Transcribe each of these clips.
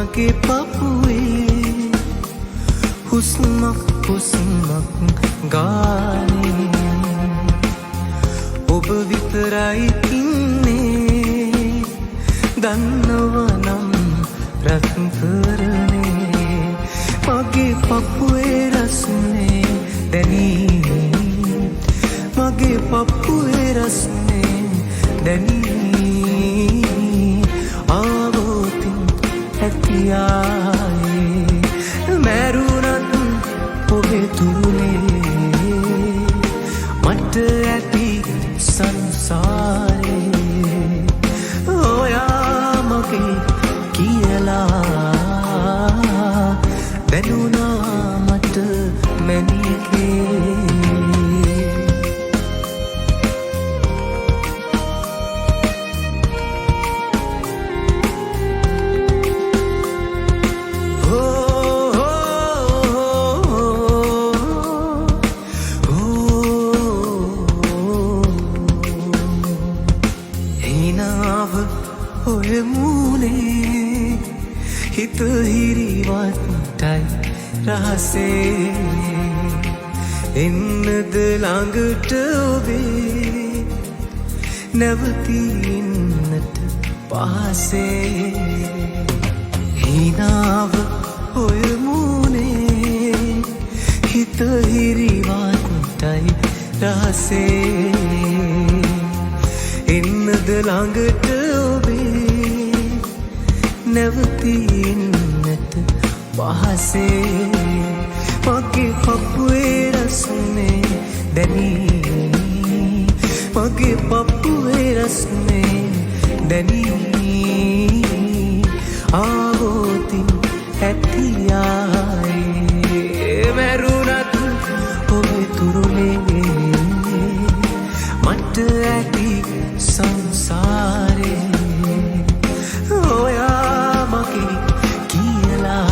මගේ පපුවේ හුස්මක් හුස්මක් ගානේ ඔබ විතරයි ඉන්නේ දන්නවනම් රත්තරනේ මගේ පපුවේ රස්නේ දැනී මගේ පපුවේ රස්නේ දැනී ආවෝතින් ඇතියායේ මැරුණත් ඔබේ තුරුලේ මට ඇති සංසාරේ ඔයා මගේ කියලා දැනුණා මට මැනිකේ ඔය මූනේ හිත හිරිවත්ටයි රහසේ එන්නද ළඟට ඔබේ නැවතින්නට පහසේ හිනාව ඔය මූනේ හිත හිරිවත්ටයි රහසේ එන්නද ළඟට ඔබේ නැවතින්නට පහසේ මගේ පපුවේ රස්නේ දැනී මගේ පපුවේ රස්නේ දැනී ආවෝතින් ඇතියායේ මැරුණත් ඔබේ තුරුලේ මට ඇති සංසාරේ ඔයා මගේ කියලා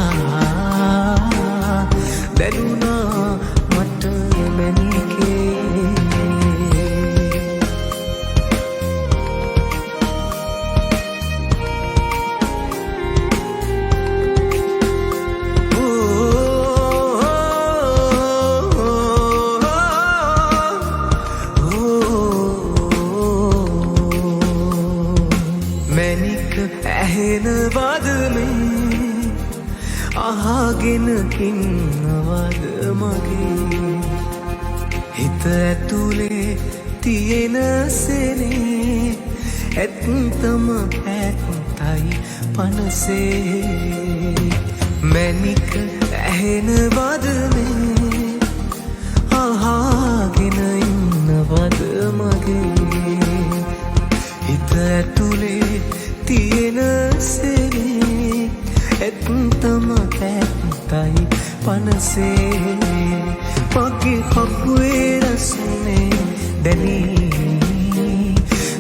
දැනුණා මට මැනිකේ මැනික ඇහෙන වදනේ අහගෙන ඉන්නවද මගේ හිත ඇතුලේ තියෙන සෙනේ ඇත්තම ඇත්තයි පනසේ මැනික ඇහෙන වදනේ අහගෙන ඉන්නවද මගේ හිත ඇතුලේ තියෙන සෙනේ ඇත්තම ඇත්තයි පනසේ මගේ පපුවේ රස්නේ දැනී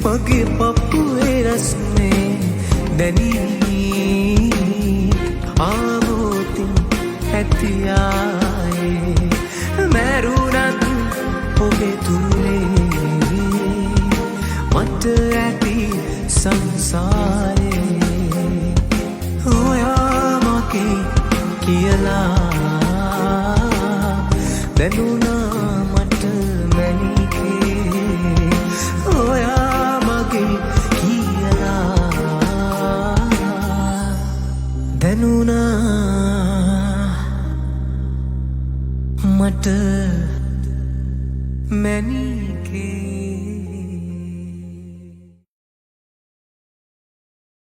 මගේ පපුවේ රස්නේ දැනී ආවෝතින් ඇතියායේ මැරුණත් ඔබේ තුරුලේ මට ඇති සංසාරේ ඔයා මගේ කියලා දැනුණා මට මැනිකේ ඔයා මගේ කියලා දැනුණා මට මැනිකේ